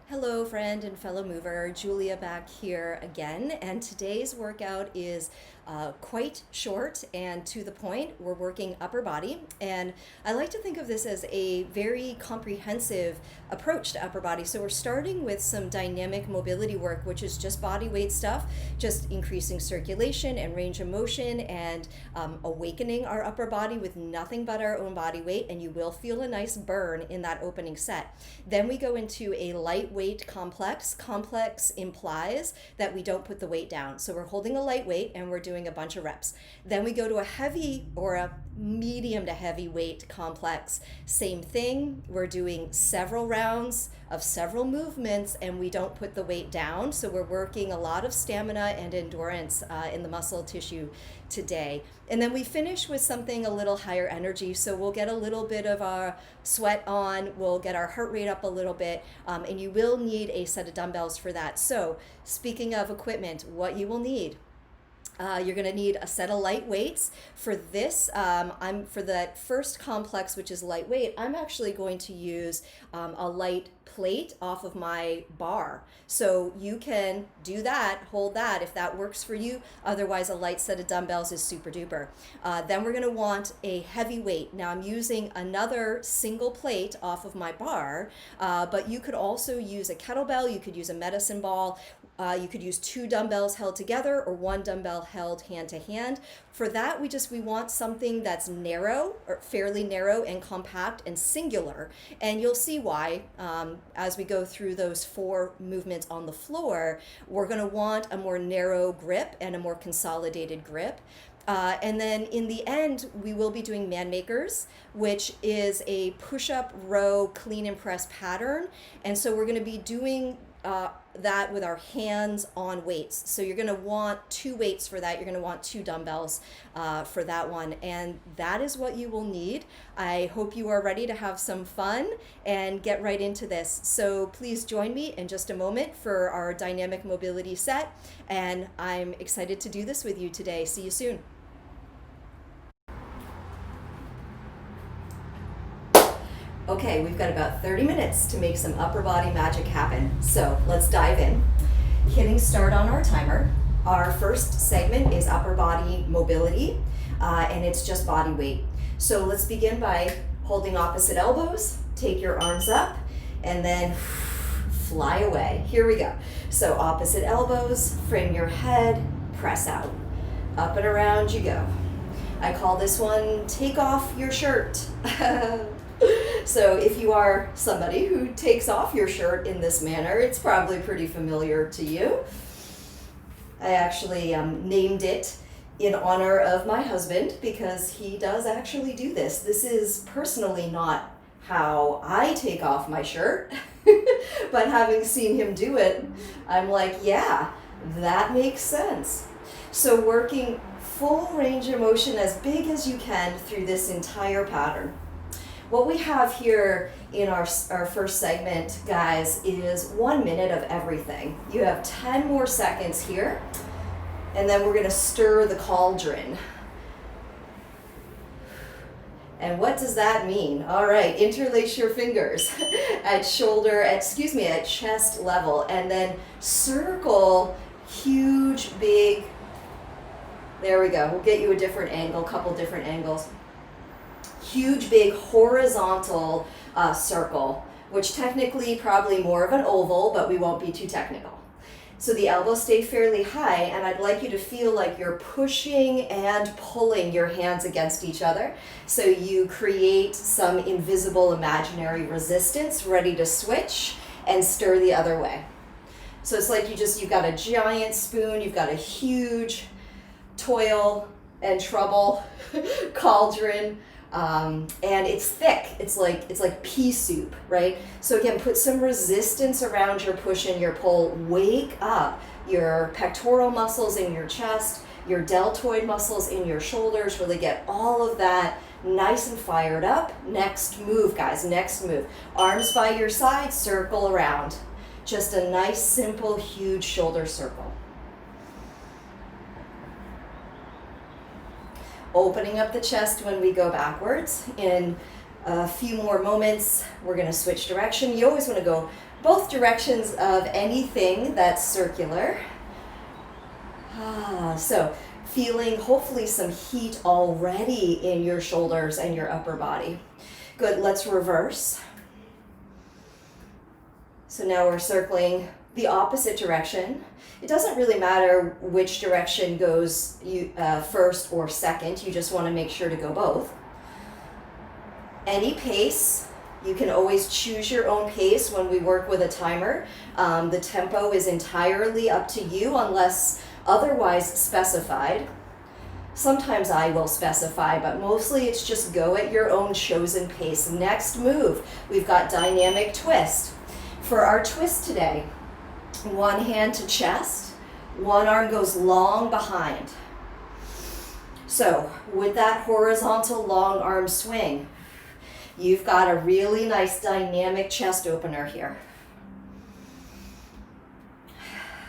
Hello, friend and fellow mover. Julia back here again, and today's workout is quite short and to the point. We're working upper body, and I like to think of this as a very comprehensive approach to upper body. So we're starting with some dynamic mobility work, which is just body weight stuff, just increasing circulation and range of motion and awakening our upper body with nothing but our own body weight, and you will feel a nice burn in that opening set. Then we go into a lightweight complex. Complex implies that we don't put the weight down. So we're holding a light weight and we're doing a bunch of reps. Then we go to a heavy or a medium to heavy weight complex. Same thing. We're doing several rounds of several movements and we don't put the weight down. So we're working a lot of stamina and endurance in the muscle tissue today. And then we finish with something a little higher energy. So we'll get a little bit of our sweat on, we'll get our heart rate up a little bit, and you will need a set of dumbbells for that. So speaking of equipment, what you will need, you're going to need a set of light weights. For this, for that first complex, which is lightweight, I'm actually going to use a light plate off of my bar. So you can do that, hold that if that works for you. Otherwise, a light set of dumbbells is super duper. Then we're going to want a heavy weight. Now I'm using another single plate off of my bar, but you could also use a kettlebell, you could use a medicine ball. You could use 2 dumbbells held together or 1 dumbbell held hand to hand. For that, we want something that's narrow or fairly narrow and compact and singular. And you'll see why as we go through those 4 movements on the floor. We're going to want a more narrow grip and a more consolidated grip. And then in the end, we will be doing Manmakers, which is a push-up row clean and press pattern. And so we're going to be doing that with our hands on weights. So you're going to want 2 weights for that. You're going to want 2 dumbbells for that one. And that is what you will need. I hope you are ready to have some fun and get right into this. So please join me in just a moment for our dynamic mobility set. And I'm excited to do this with you today. See you soon. Okay, we've got about 30 minutes to make some upper body magic happen. So let's dive in. Hitting start on our timer. Our first segment is upper body mobility, and it's just body weight. So let's begin by holding opposite elbows, take your arms up, and then fly away. Here we go. So opposite elbows, frame your head, press out. Up and around you go. I call this one, take off your shirt. So if you are somebody who takes off your shirt in this manner, it's probably pretty familiar to you. I actually named it in honor of my husband because he does actually do this. This is personally not how I take off my shirt, but having seen him do it, I'm like, yeah, that makes sense. So working full range of motion as big as you can through this entire pattern. What we have here in our first segment, guys, is 1 minute of everything. You have 10 more seconds here, and then we're going to stir the cauldron. And what does that mean? All right, interlace your fingers at chest level, and then circle huge, big, there we go. We'll get you a different angle, couple different angles. Huge, big horizontal circle, which technically probably more of an oval, but we won't be too technical. So the elbows stay fairly high, and I'd like you to feel like you're pushing and pulling your hands against each other. So you create some invisible imaginary resistance, ready to switch and stir the other way. So it's like you've got a giant spoon, you've got a huge toil and trouble cauldron. And it's thick. It's like pea soup, right? So again, put some resistance around your push and your pull. Wake up your pectoral muscles in your chest, your deltoid muscles in your shoulders. Really get all of that nice and fired up. Next move, guys, next move. Arms by your side, circle around. Just a nice, simple, huge shoulder circle. Opening up the chest when we go backwards. In a few more moments, we're going to switch direction. You always want to go both directions of anything that's circular. So feeling hopefully some heat already in your shoulders and your upper body. Good, let's reverse. So now we're circling the opposite direction. It doesn't really matter which direction goes first or second, you just want to make sure to go both. Any pace, you can always choose your own pace when we work with a timer. The tempo is entirely up to you unless otherwise specified. Sometimes I will specify, but mostly it's just go at your own chosen pace. Next move, we've got dynamic twist. For our twist today, one hand to chest, one arm goes long behind. So with that horizontal long arm swing, you've got a really nice dynamic chest opener here.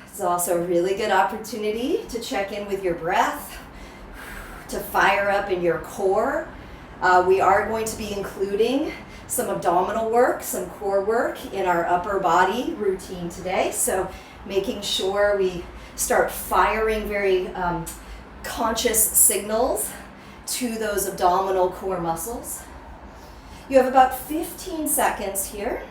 It's also a really good opportunity to check in with your breath, to fire up in your core. We are going to be including some abdominal work, some core work in our upper body routine today. So making sure we start firing very conscious signals to those abdominal core muscles. You have about 15 seconds here.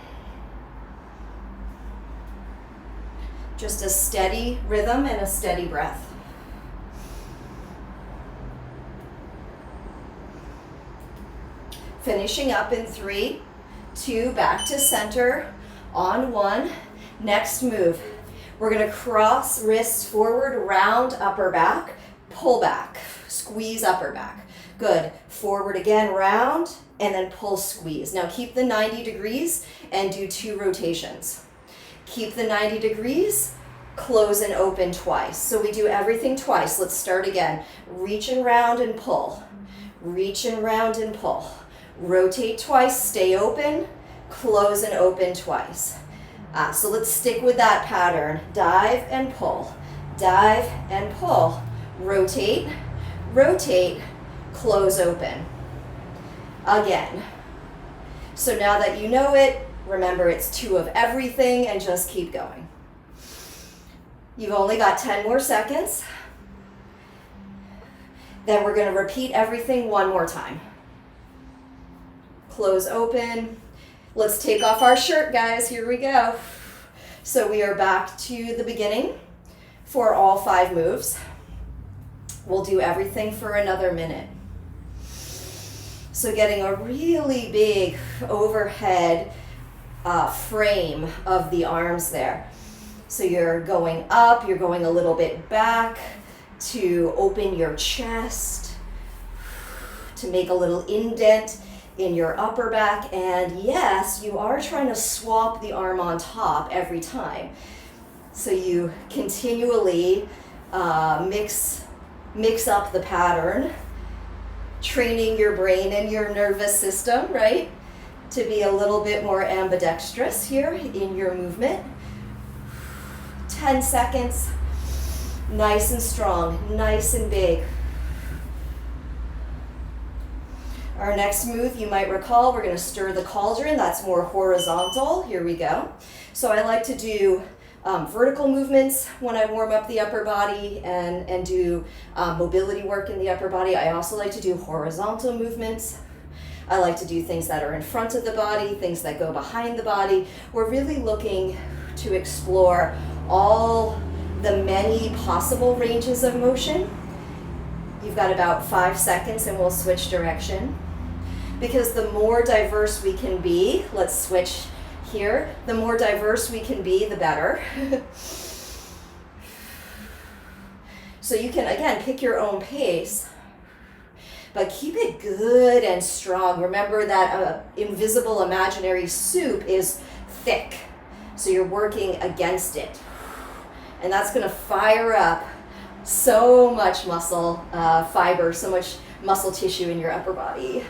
Just a steady rhythm and a steady breath. Finishing up in 3, 2, back to center, on 1. Next move, we're gonna cross wrists forward, round upper back, pull back, squeeze upper back. Good, forward again, round, and then pull, squeeze. Now keep the 90 degrees and do 2 rotations. Keep the 90 degrees, close and open twice. So we do everything twice. Let's start again. Reach and round and pull. Reach and round and pull. Rotate twice, stay open, close and open twice. So let's stick with that pattern. Dive and pull, dive and pull. Rotate, rotate, close, open. Again. So now that you know it, remember it's 2 of everything and just keep going. You've only got 10 more seconds. Then we're going to repeat everything one more time. Close, open. Let's take off our shirt, guys. Here we go. So we are back to the beginning for all 5 moves. We'll do everything for another minute. So getting a really big overhead frame of the arms there. So you're going up, you're going a little bit back to open your chest, to make a little indent in your upper back, and yes, you are trying to swap the arm on top every time. So you continually mix up the pattern, training your brain and your nervous system, right? To be a little bit more ambidextrous here in your movement. 10 seconds, nice and strong, nice and big. Our next move, you might recall, we're going to stir the cauldron. That's more horizontal. Here we go. So I like to do vertical movements when I warm up the upper body and do mobility work in the upper body. I also like to do horizontal movements. I like to do things that are in front of the body, things that go behind the body. We're really looking to explore all the many possible ranges of motion. You've got about 5 seconds and we'll switch direction. Because the more diverse we can be, let's switch here, the more diverse we can be, the better. So you can, again, pick your own pace, but keep it good and strong. Remember that invisible imaginary soup is thick, so you're working against it. And that's gonna fire up so much muscle fiber, so much muscle tissue in your upper body.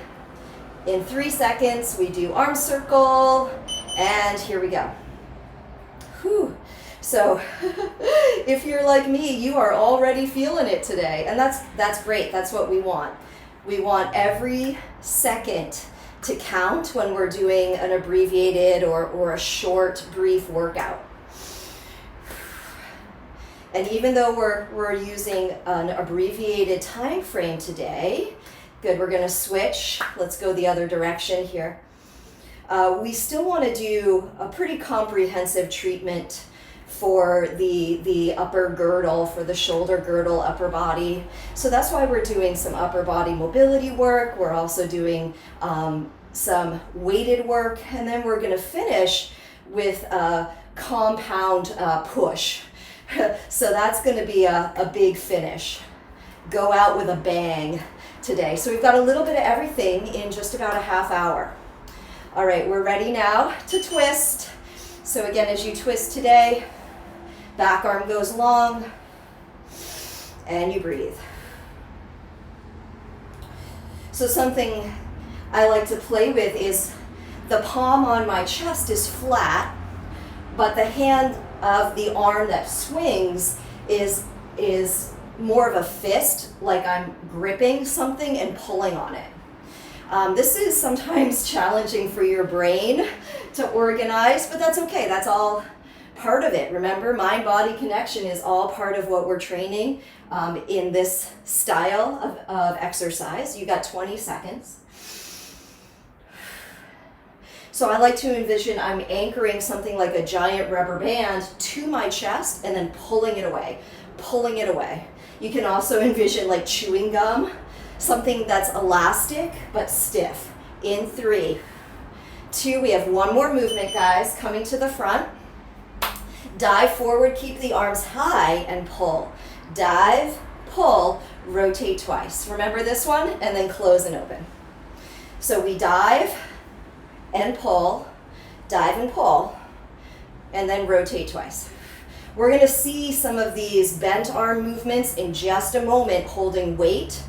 In 3 seconds, we do arm circle, and here we go. Whew. So if you're like me, you are already feeling it today, and that's great. That's what we want. We want every second to count when we're doing an abbreviated or a short, brief workout. And even though we're using an abbreviated time frame today, good, we're gonna switch. Let's go the other direction here. We still wanna do a pretty comprehensive treatment for the upper girdle, for the shoulder girdle, upper body. So that's why we're doing some upper body mobility work. We're also doing some weighted work, and then we're gonna finish with a compound push. So that's gonna be a big finish. Go out with a bang today. So we've got a little bit of everything in just about a half hour. All right, we're ready now to twist. So again, as you twist today, back arm goes long, and you breathe. So something I like to play with is the palm on my chest is flat, but the hand of the arm that swings is more of a fist, like I'm gripping something and pulling on it. This is sometimes challenging for your brain to organize, but that's okay. That's all part of it. Remember, mind-body connection is all part of what we're training in this style of exercise. You got 20 seconds. So I like to envision I'm anchoring something like a giant rubber band to my chest and then pulling it away, pulling it away. You can also envision like chewing gum, something that's elastic but stiff. In 3, 2, we have one more movement, guys, coming to the front. Dive forward, keep the arms high and pull. Dive, pull, rotate twice. Remember this one? And then close and open. So we dive and pull, dive and pull, and then rotate twice. We're gonna see some of these bent arm movements in just a moment holding weight,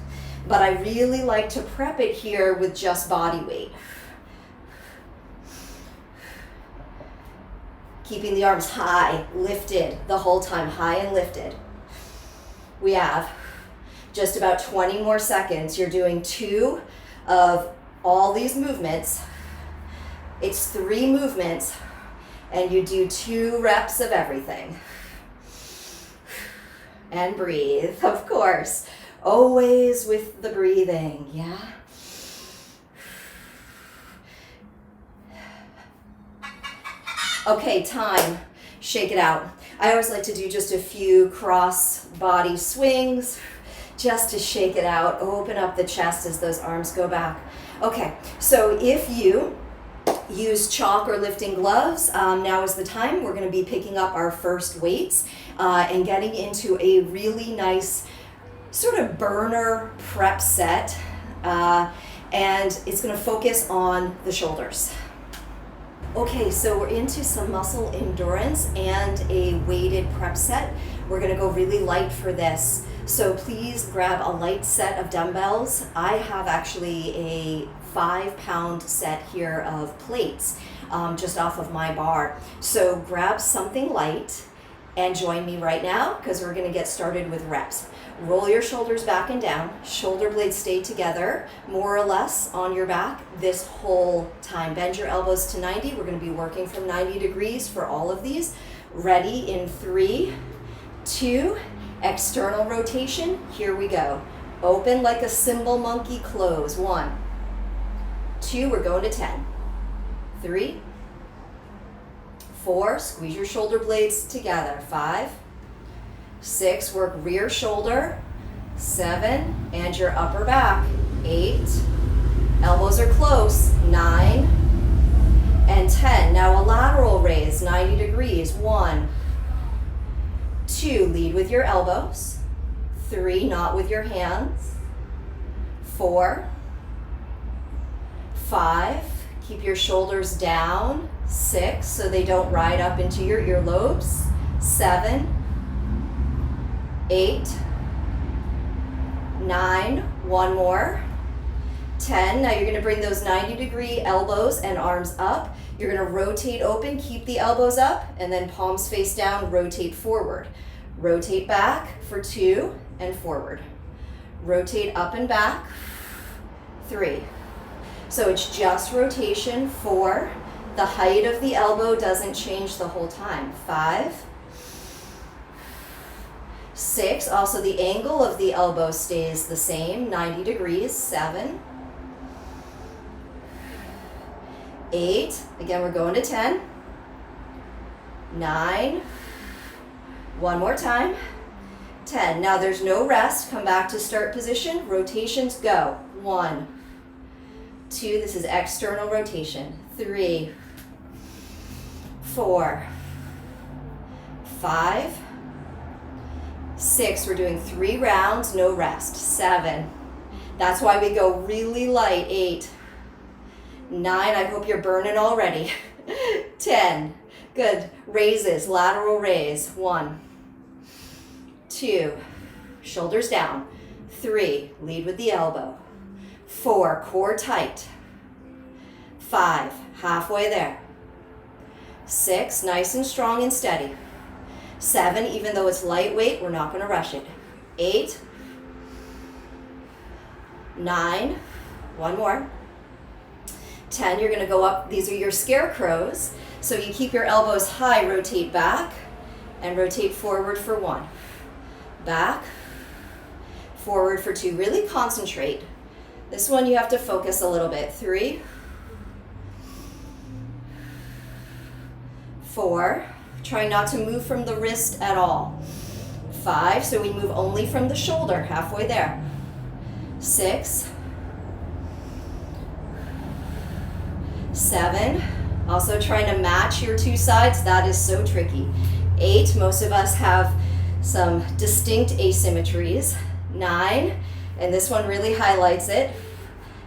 but I really like to prep it here with just body weight. Keeping the arms high, lifted the whole time, high and lifted. We have just about 20 more seconds. You're doing 2 of all these movements. It's 3 movements, and you do 2 reps of everything. And breathe, of course. Always with the breathing, yeah? Okay, time. Shake it out. I always like to do just a few cross body swings just to shake it out. Open up the chest as those arms go back. Okay, so if you use chalk or lifting gloves, now is the time. We're gonna be picking up our first weights and getting into a really nice sort of burner prep set. And it's gonna focus on the shoulders. Okay, so we're into some muscle endurance and a weighted prep set. We're gonna go really light for this. So please grab a light set of dumbbells. I have actually a 5-pound set here of plates just off of my bar. So grab something light and join me right now because we're gonna get started with reps. Roll your shoulders back and down. Shoulder blades stay together, more or less on your back this whole time. Bend your elbows to 90. We're gonna be working from 90 degrees for all of these. Ready in 3, 2, external rotation. Here we go. Open like a cymbal monkey, close. 1, 2, we're going to 10. 3, 4, squeeze your shoulder blades together. 5, 6, work rear shoulder. 7, and your upper back. 8, elbows are close. 9, and 10. Now a lateral raise, 90 degrees. 1, 2, lead with your elbows. 3, not with your hands. 4, 5, keep your shoulders down. 6, so they don't ride up into your earlobes. 7, 8, 9, one more. 10, now you're gonna bring those 90-degree elbows and arms up. You're gonna rotate open, keep the elbows up, and then palms face down, rotate forward. Rotate back for 2 and forward. Rotate up and back. 3, So it's just rotation. 4. The height of the elbow doesn't change the whole time. 5. 6. Also the angle of the elbow stays the same, 90 degrees. 7. 8. Again, we're going to 10. 9. One more time. 10. Now there's no rest. Come back to start position. Rotations go. 1, 2. This is external rotation. 3, 4, 5, 6. We're doing 3 rounds, no rest. 7. That's why we go really light. 8, 9. I hope you're burning already. 10. Good. Raises, lateral raise. 1, 2. Shoulders down. 3. Lead with the elbow. 4. Core tight. 5. Halfway there. 6. Nice and strong and steady. 7. Even though it's lightweight, we're not going to rush it. 8. 9. One more. 10. You're going to go up. These are your scarecrows. So you keep your elbows high, rotate back, and rotate forward for 1. Back, forward for 2. Really concentrate. This one you have to focus a little bit. 3, 4. Try not to move from the wrist at all. 5. So we move only from the shoulder, halfway there. 6, 7. Also trying to match your 2 sides. That is so tricky. 8. Most of us have some distinct asymmetries. 9. And this one really highlights it.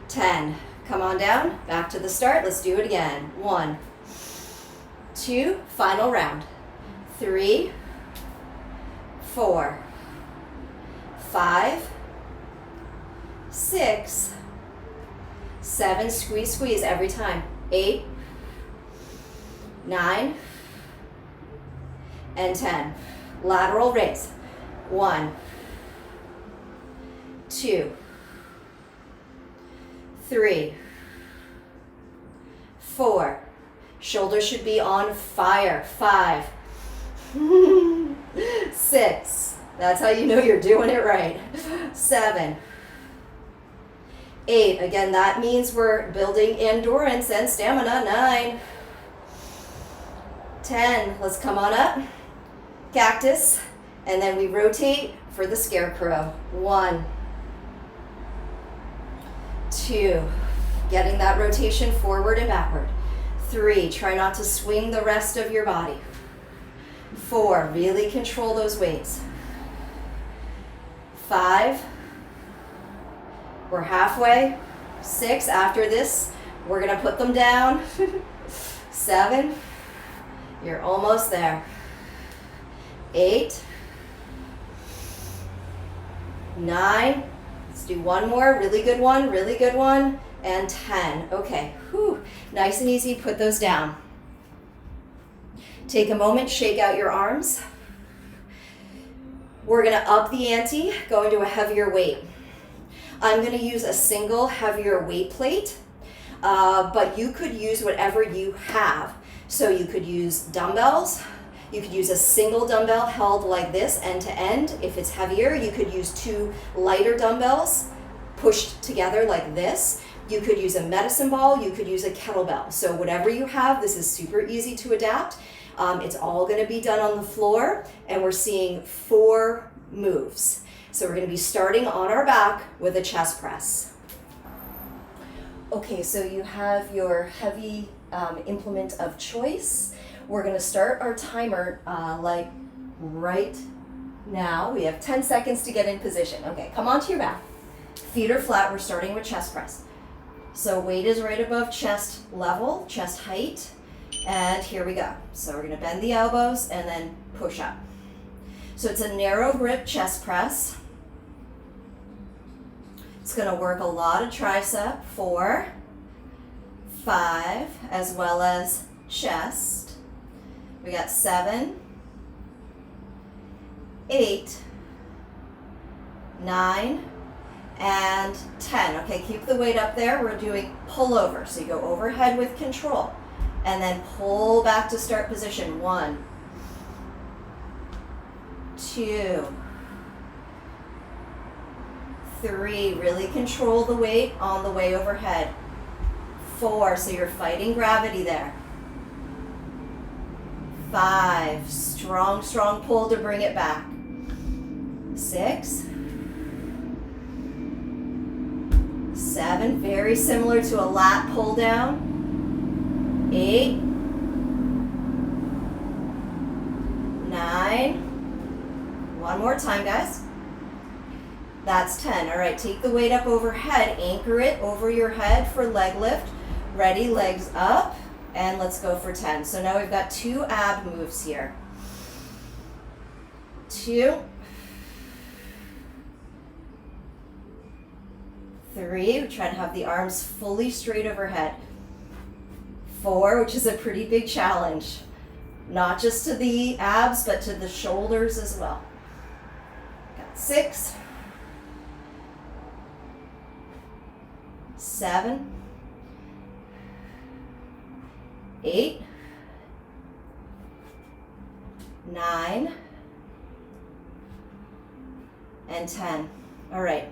10. Come on down. Back to the start. Let's do it again. 1, 2. Final round. 3, 4, 5, 6, 7. Squeeze, squeeze every time. 8, 9, and 10. Lateral raise. 1, 2, 3, 4. Shoulders should be on fire. 5, 6. That's how you know you're doing it right. 7, 8. Again, that means we're building endurance and stamina. 9, 10. Let's come on up. Cactus. And then we rotate for the scarecrow. 1, 2. Getting that rotation forward and backward. 3. Try not to swing the rest of your body. 4. Really control those weights. 5. We're halfway. 6. After this, we're going to put them down. 7. You're almost there. 8. 9. Let's do one more. Really good one. Really good one. And 10. Okay. Whew. Nice and easy. Put those down. Take a moment. Shake out your arms. We're going to up the ante, go into a heavier weight. I'm going to use a single heavier weight plate, but you could use whatever you have. So you could use dumbbells. You could use a single dumbbell held like this end to end. If it's heavier, you could use 2 lighter dumbbells pushed together like this. You could use a medicine ball. You could use a kettlebell. So whatever you have, this is super easy to adapt. It's all going to be done on the floor, and we're seeing 4 moves. So we're going to be starting on our back with a chest press. Okay, so you have your heavy implement of choice. We're going to start our timer like right now. We have 10 seconds to get in position. Okay, come onto your back. Feet are flat. We're starting with chest press. So weight is right above chest level, chest height. And here we go. So we're going to bend the elbows and then push up. So it's a narrow grip chest press. It's going to work a lot of tricep. 4, 5, as well as chest. We got 7, 8, 9, and 10. Okay, keep the weight up there. We're doing pullover. So you go overhead with control and then pull back to start position. 1, 2, 3. Really control the weight on the way overhead. 4, so you're fighting gravity there. 5, strong, strong pull to bring it back. 6, 7, very similar to a lat pull down. 8, 9, one more time, guys. That's 10. All right, take the weight up overhead, anchor it over your head for leg lift. Ready, legs up, and let's go for 10. So now we've got 2 ab moves here. 2, 3, we try to have the arms fully straight overhead. 4, which is a pretty big challenge. Not just to the abs, but to the shoulders as well. Got 6, 7, 8, 9, and 10. All right.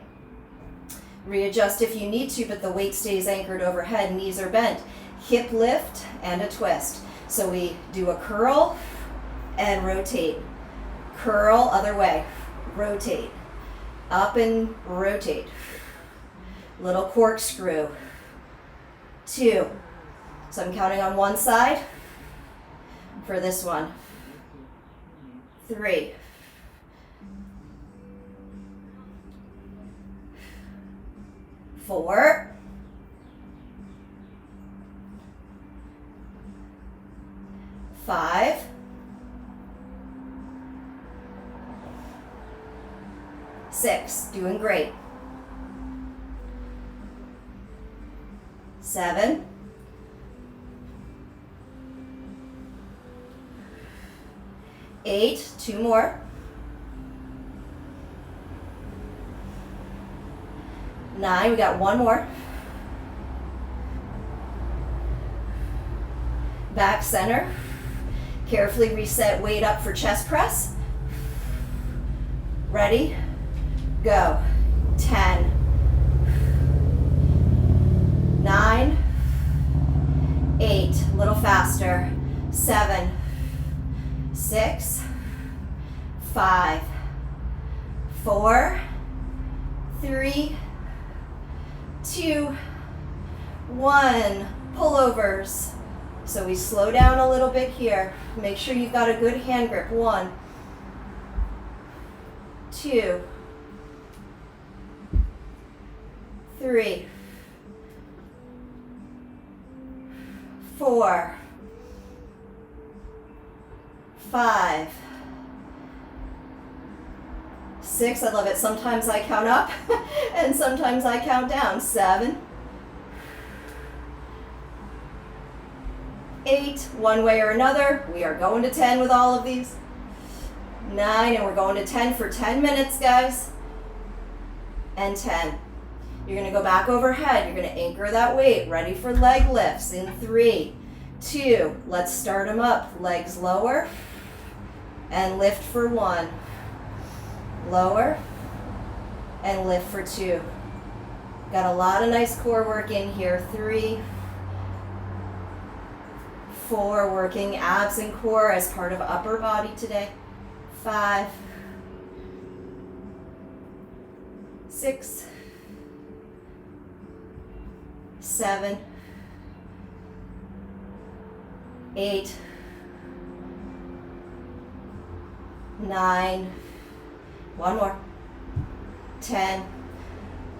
Readjust if you need to, but the weight stays anchored overhead, knees are bent. Hip lift and a twist. So we do a curl and rotate. Curl, other way. Rotate. Up and rotate. Little corkscrew. 2. So I'm counting on one side for this one. 3. 4. 5. 6. Doing great. 7. 8. 2 more. 9. We got 1 more. Back center. Carefully reset weight up for chest press. Ready? Go. 10. 9. 8. A little faster. 7. 6. 5. 4. 3. 2. 1. Pullovers. So we slow down a little bit here. Make sure you've got a good hand grip. 1, 2, 3, 4, 5, 6. I love it. Sometimes I count up and sometimes I count down. 7, 8, one way or another. We are going to 10 with all of these. 9, and we're going to 10 for 10 minutes, guys. And 10. You're going to go back overhead. You're going to anchor that weight. Ready for leg lifts in 3, 2. Let's start them up. Legs lower and lift for 1. Lower and lift for 2. Got a lot of nice core work in here. 3, 4, working abs and core as part of upper body today. 5, 6, 7, 8, 9, 1 more, 10.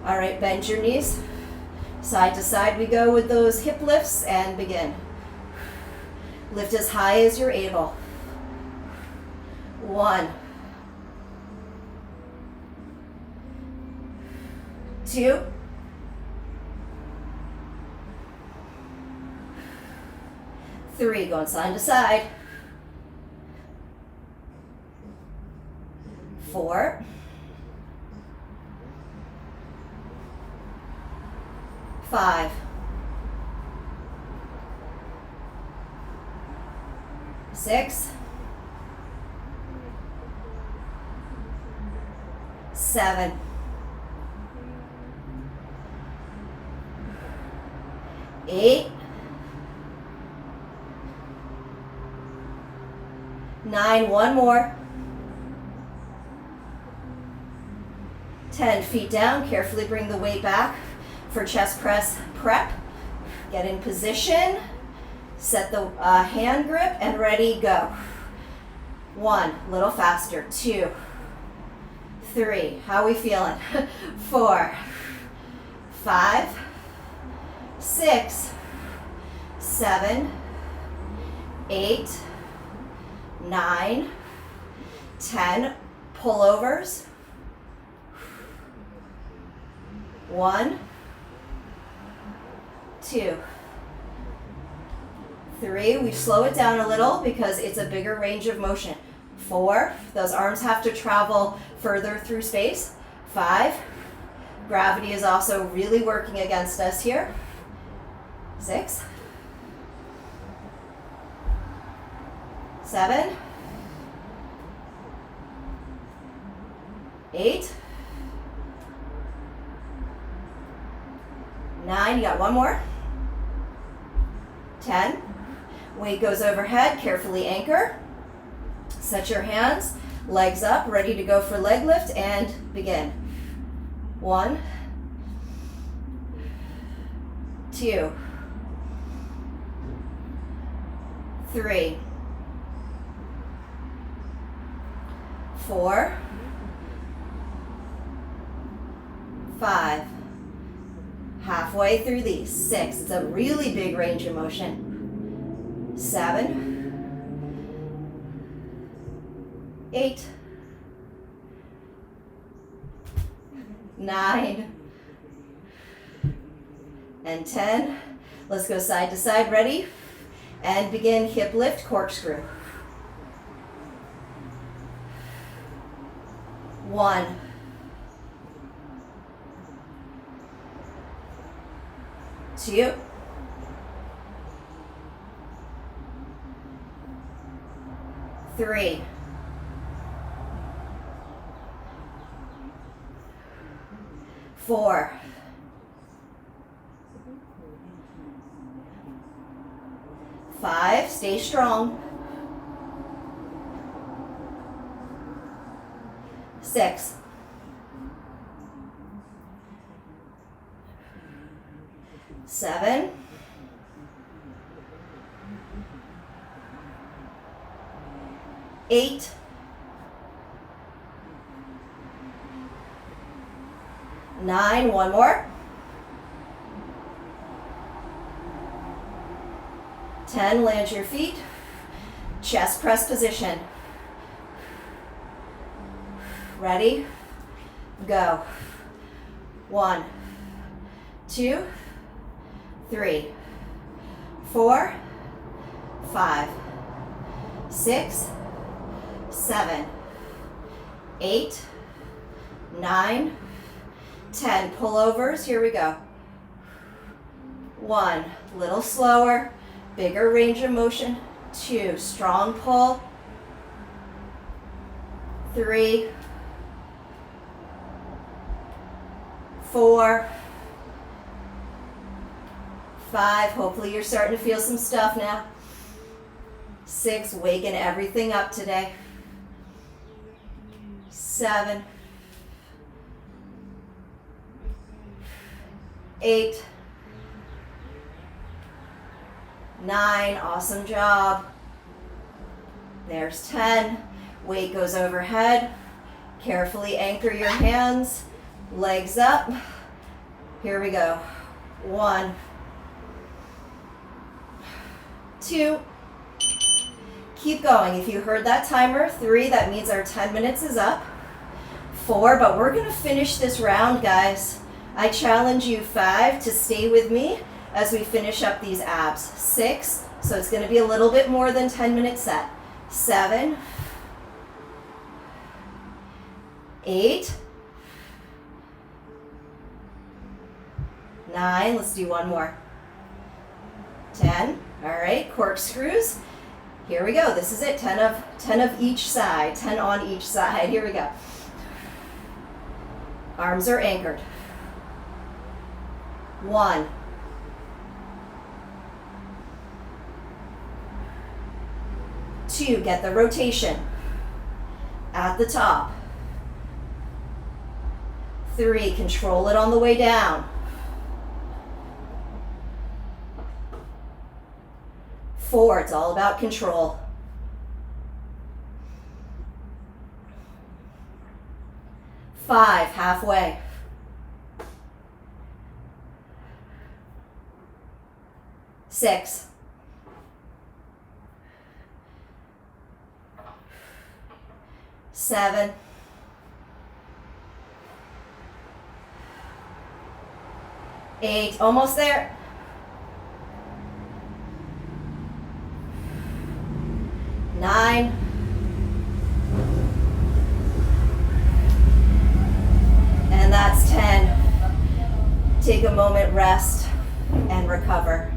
All right, bend your knees. Side to side we go with those hip lifts and begin. Lift as high as you're able. 1, 2, 3, going side to side. 4, 5, 6, 7, 8, 9, one more, 10, feet down, carefully bring the weight back for chest press prep. Get in position, set the hand grip, and ready, go. 1, little faster, 2, 3, how are we feeling? 4, 5, 6, 7, 8, 9, 10, pullovers. 1, 2, 3, we slow it down a little because it's a bigger range of motion. 4, those arms have to travel further through space. 5, gravity is also really working against us here. 6, 7, 8, 9, you got one more. 10, weight goes overhead, carefully anchor. Set your hands, legs up, ready to go for leg lift, and begin. 1, 2, 3, 4, 5, halfway through these, 6, it's a really big range of motion, 7, 8, 9, and 10. Let's go side to side, ready? And begin hip lift, corkscrew. 1, 2, 3, 4, 5, stay strong, 6, 7, 8, 9, one more, 10, land your feet, chest press position. Ready? Go. 1, 2, 3, 4, 5, 6, 7, 8, 9, 10. Pullovers. Here we go. 1, little slower, bigger range of motion. 2, strong pull. 3, 4, 5, hopefully you're starting to feel some stuff now. 6, waking everything up today. 7, 8, 9, awesome job. There's 10, weight goes overhead. Carefully anchor your hands, legs up. Here we go. 1, 2, keep going. If you heard that timer, 3, that means our 10 minutes is up. 4, but we're gonna finish this round, guys. I challenge you, 5, to stay with me as we finish up these abs. 6, so it's gonna be a little bit more than 10-minute set. 7, 8, 9, let's do one more. 10, all right, corkscrews. Here we go, this is it, 10 of each side, 10 on each side, here we go. Arms are anchored. 1. 2, get the rotation at the top. 3, control it on the way down. 4, it's all about control. 5, halfway. 6. 7. 8, almost there. 9. And that's 10. Take a moment, rest, and recover.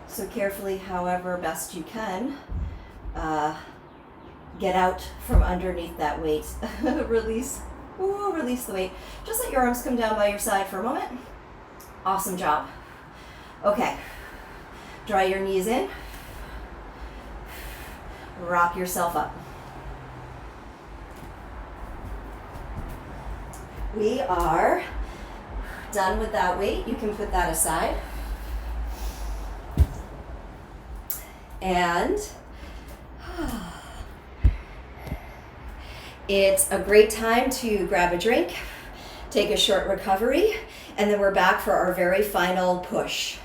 So carefully, however best you can, get out from underneath that weight. Release. Ooh, release the weight. Just let your arms come down by your side for a moment. Awesome job. Okay. Draw your knees in. Rock yourself up. We are done with that weight. You can put that aside. And it's a great time to grab a drink, take a short recovery, and then we're back for our very final push.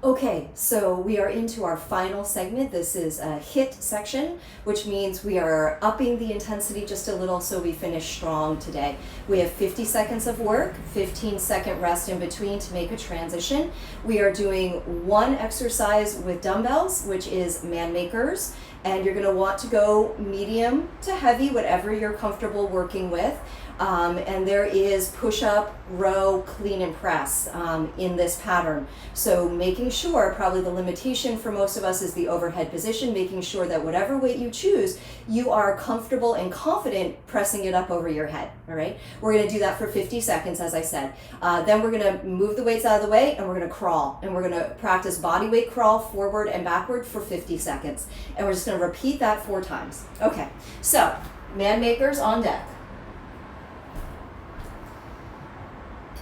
Okay, so we are into our final segment. This is a HIIT section, which means we are upping the intensity just a little so we finish strong today. We have 50 seconds of work, 15-second rest in between to make a transition. We are doing one exercise with dumbbells, which is Manmakers, and you're gonna want to go medium to heavy, whatever you're comfortable working with. And there is push-up, row, clean and press in this pattern. So making sure, probably the limitation for most of us is the overhead position, making sure that whatever weight you choose, you are comfortable and confident pressing it up over your head, all right? We're gonna do that for 50 seconds, as I said. Then we're gonna move the weights out of the way and we're gonna crawl. And we're gonna practice body weight crawl forward and backward for 50 seconds. And we're just gonna repeat that 4 times. Okay, so Manmakers on deck.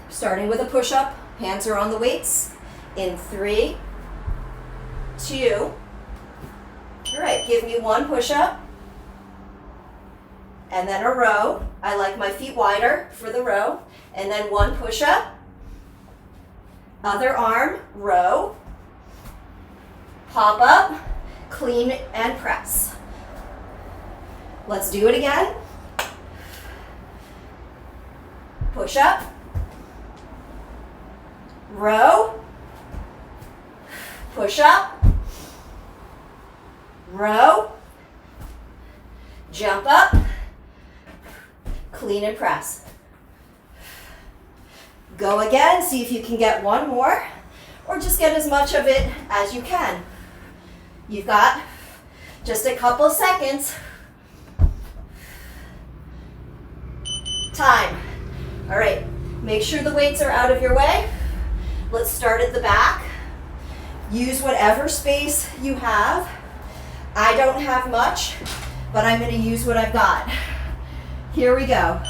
Starting with a push-up, hands are on the weights. In 3, 2, all right, give me 1 push-up, and then a row. I like my feet wider for the row, and then 1 push-up, other arm, row, pop up, clean and press. Let's do it again. Push up, row, push up, row, jump up, clean and press. Go again, see if you can get 1 more, or just get as much of it as you can. You've got just a couple seconds. Time. All right, make sure the weights are out of your way. Let's start at the back. Use whatever space you have. I don't have much, but I'm gonna use what I've got. Here we go.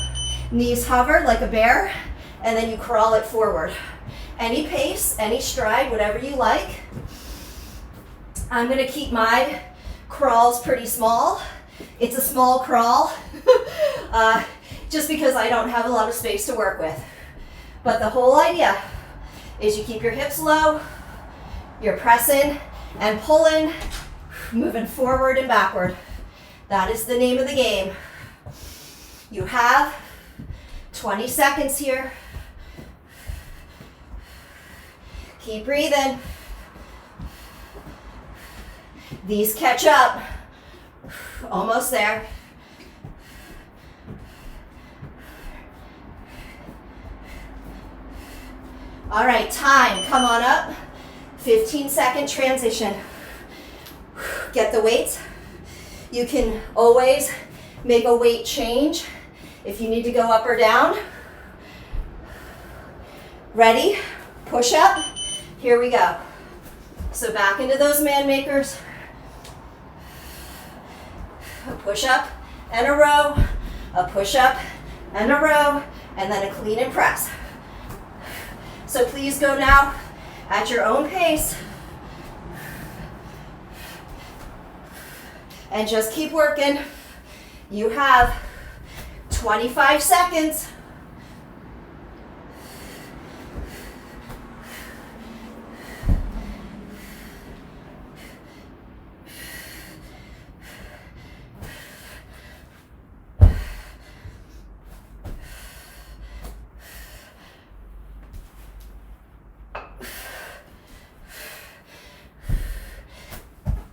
Knees hover like a bear, and then you crawl it forward. Any pace, any stride, whatever you like. I'm gonna keep my crawls pretty small. It's a small crawl, just because I don't have a lot of space to work with. But the whole idea is you keep your hips low, you're pressing and pulling, moving forward and backward. That is the name of the game. You have 20 seconds here. Keep breathing. These catch up. Almost there. All right, time, come on up. 15-second transition. Get the weights. You can always make a weight change if you need to go up or down. Ready? Push up. Here we go. So back into those man makers. A push up and a row, a push up and a row, and then a clean and press. So please go now at your own pace. And just keep working. You have 25 seconds.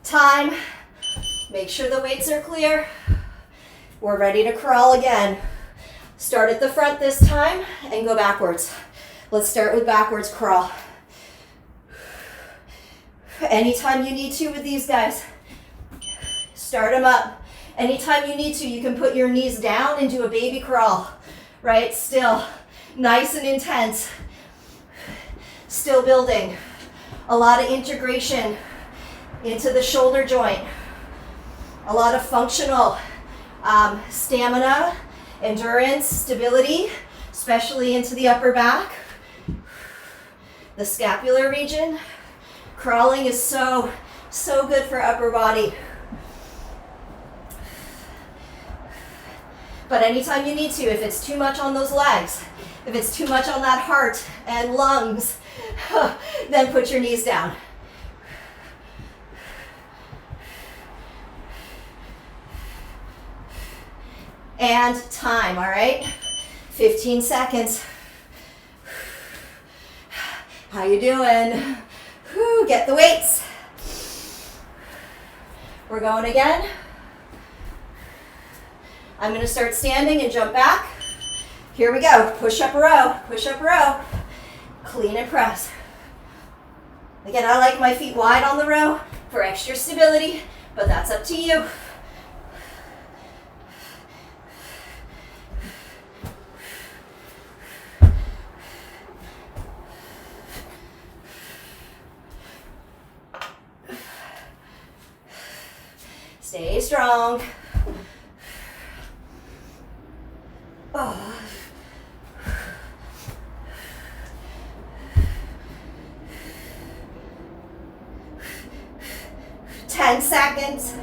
Time. Make sure the weights are clear. We're ready to crawl again. Start at the front this time and go backwards. Let's start with backwards crawl. Anytime you need to with these guys, start them up. Anytime you need to, you can put your knees down and do a baby crawl, right? Still nice and intense. Still building. A lot of integration into the shoulder joint. A lot of functional stamina, endurance, stability, especially into the upper back. The scapular region. Crawling is so good for upper body. But anytime you need to, if it's too much on those legs, if it's too much on that heart and lungs, then put your knees down. And time, all right? 15 seconds. How you doing? Whew, get the weights. We're going again. I'm gonna start standing and jump back. Here we go, push up row, clean and press. Again, I like my feet wide on the row for extra stability, but that's up to you. Stay strong. Oh. 10 seconds.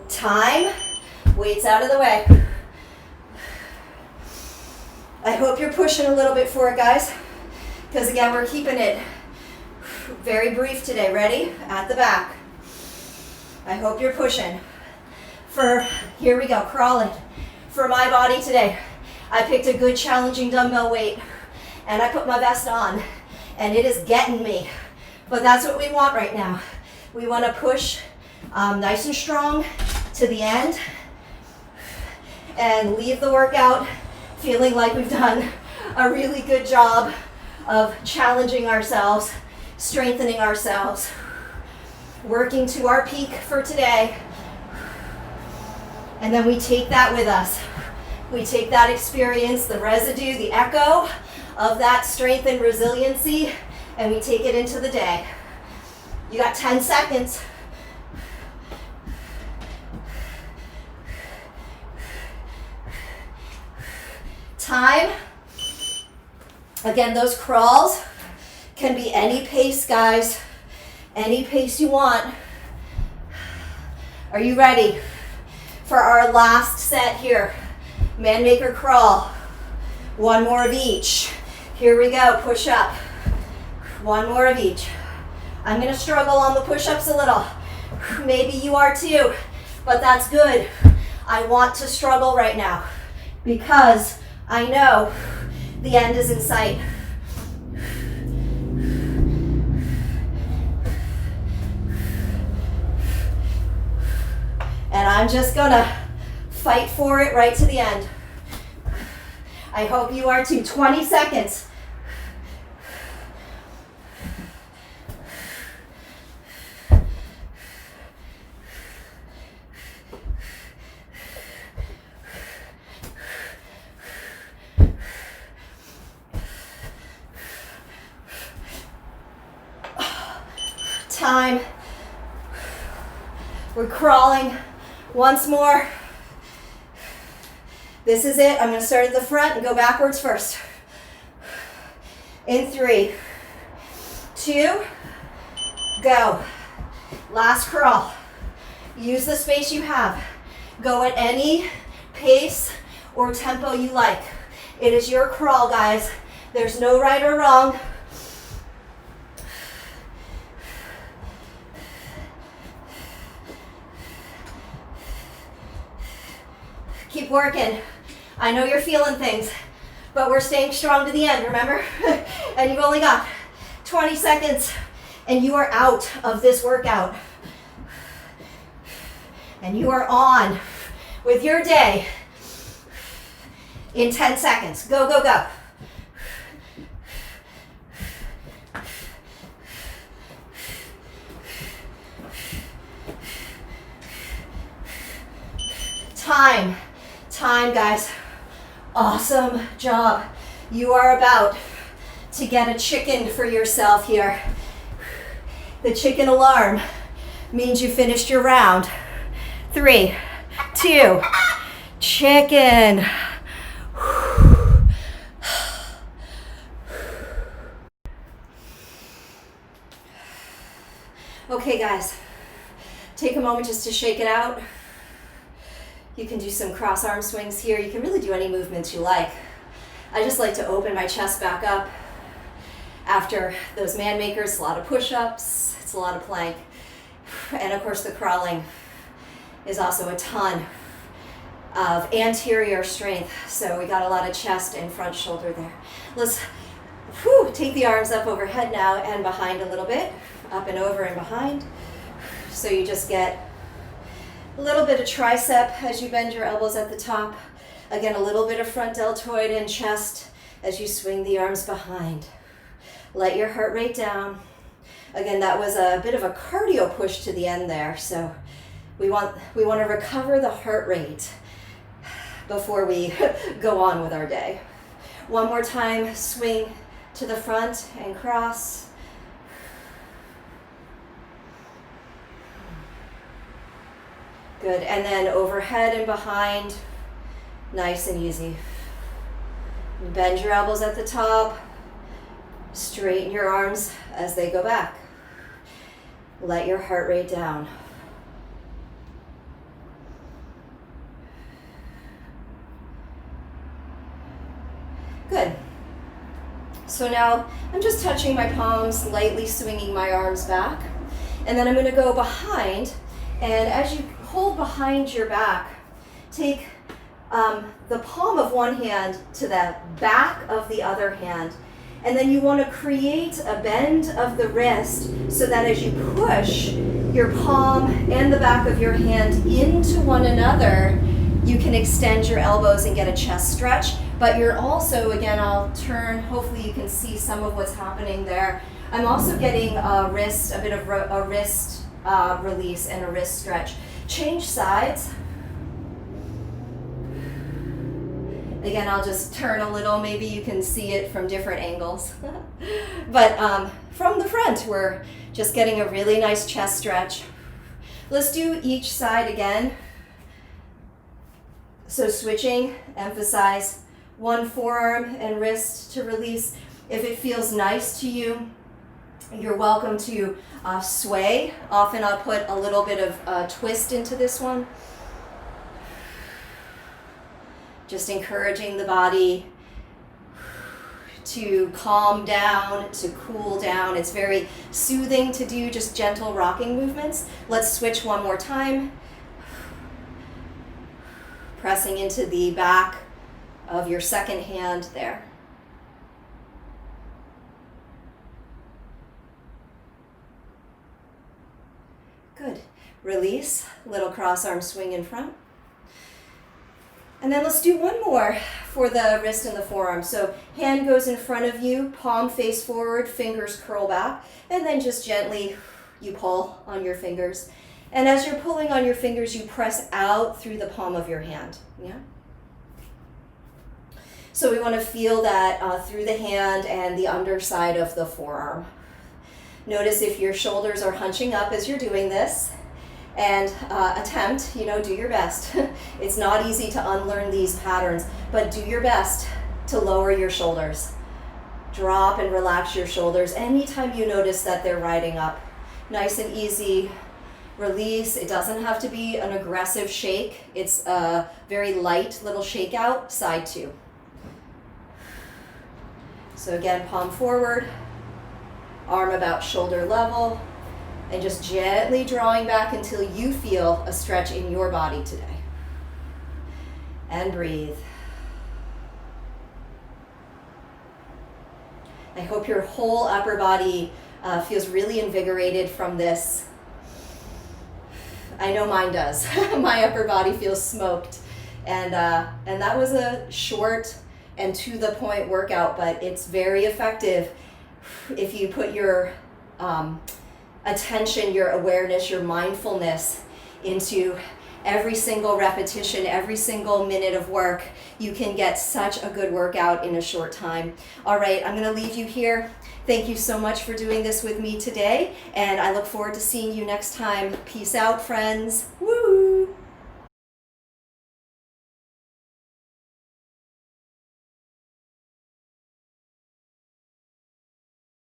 Time. Weights out of the way. I hope you're pushing a little bit for it, guys, because again, we're keeping it very brief today. Ready? At the back. I hope you're pushing. Here we go, crawling. For my body today, I picked a good challenging dumbbell weight and I put my vest on and it is getting me. But that's what we want right now. We want to push nice and strong to the end and leave the workout feeling like we've done a really good job of challenging ourselves, strengthening ourselves, working to our peak for today. And then we take that with us. We take that experience, the residue, the echo of that strength and resiliency, and we take it into the day. You got 10 seconds. Time. Again, those crawls can be any pace, guys. Any pace you want. Are you ready for our last set here? Manmaker crawl. One more of each. Here we go, push up. One more of each. I'm gonna struggle on the push-ups a little. Maybe you are too, but that's good. I want to struggle right now because I know the end is in sight. I'm just gonna fight for it right to the end. I hope you are too. 20 seconds. Time. We're crawling once more. This is it. I'm going to start at the front and go backwards first. In 3, 2, go. Last crawl. Use the space you have. Go at any pace or tempo you like. It is your crawl, guys. There's no right or wrong. Keep working. I know you're feeling things, but we're staying strong to the end, remember? And you've only got 20 seconds and you are out of this workout. And you are on with your day in 10 seconds. Go, go, go. Time. Time, guys. Awesome job. You are about to get a chicken for yourself here. The chicken alarm means you finished your round. 3, 2, chicken. Okay, guys, take a moment just to shake it out. You can do some cross arm swings here. You can really do any movements you like. I just like to open my chest back up after those Manmakers. A lot of push-ups, it's a lot of plank. And of course the crawling is also a ton of anterior strength. So we got a lot of chest and front shoulder there. Let's take the arms up overhead now and behind a little bit. Up and over and behind. So you just get a little bit of tricep as you bend your elbows at the top. Again, a little bit of front deltoid and chest as you swing the arms behind. Let your heart rate down. Again, that was a bit of a cardio push to the end there. So we want to recover the heart rate before we go on with our day. One more time, swing to the front and cross. Good, and then overhead and behind, nice and easy. Bend your elbows at the top, straighten your arms as they go back. Let your heart rate down. Good. So now I'm just touching my palms, lightly swinging my arms back, and then I'm going to go behind, and as you hold behind your back, take the palm of one hand to the back of the other hand, and then you want to create a bend of the wrist so that as you push your palm and the back of your hand into one another, you can extend your elbows and get a chest stretch. But you're also, again, I'll turn, hopefully you can see some of what's happening there. I'm also getting a bit of a wrist release and a wrist stretch. Change sides. Again, I'll just turn a little. Maybe you can see it from different angles. But from the front, we're just getting a really nice chest stretch. Let's do each side again. So switching, emphasize one forearm and wrist to release. If it feels nice to you, you're welcome to sway. Often I'll put a little bit of twist into this one. Just encouraging the body to calm down, to cool down. It's very soothing to do just gentle rocking movements. Let's switch one more time. Pressing into the back of your second hand there. Good. Release, little cross arm swing in front. And then let's do one more for the wrist and the forearm. So hand goes in front of you, palm face forward, fingers curl back, and then just gently you pull on your fingers. And as you're pulling on your fingers, you press out through the palm of your hand. Yeah. So we want to feel that through the hand and the underside of the forearm. Notice if your shoulders are hunching up as you're doing this, and attempt, do your best. It's not easy to unlearn these patterns, but do your best to lower your shoulders. Drop and relax your shoulders anytime you notice that they're riding up. Nice and easy. Release. It doesn't have to be an aggressive shake. It's a very light little shake out, side two. So again, palm forward, arm about shoulder level, and just gently drawing back until you feel a stretch in your body today. And breathe. I hope your whole upper body feels really invigorated from this. I know mine does. My upper body feels smoked. And that was a short and to the point workout, but it's very effective if you put your attention, your awareness, your mindfulness into every single repetition, every single minute of work. You can get such a good workout in a short time. All right, I'm gonna leave you here. Thank you so much for doing this with me today, and I look forward to seeing you next time. Peace out, friends. Woo!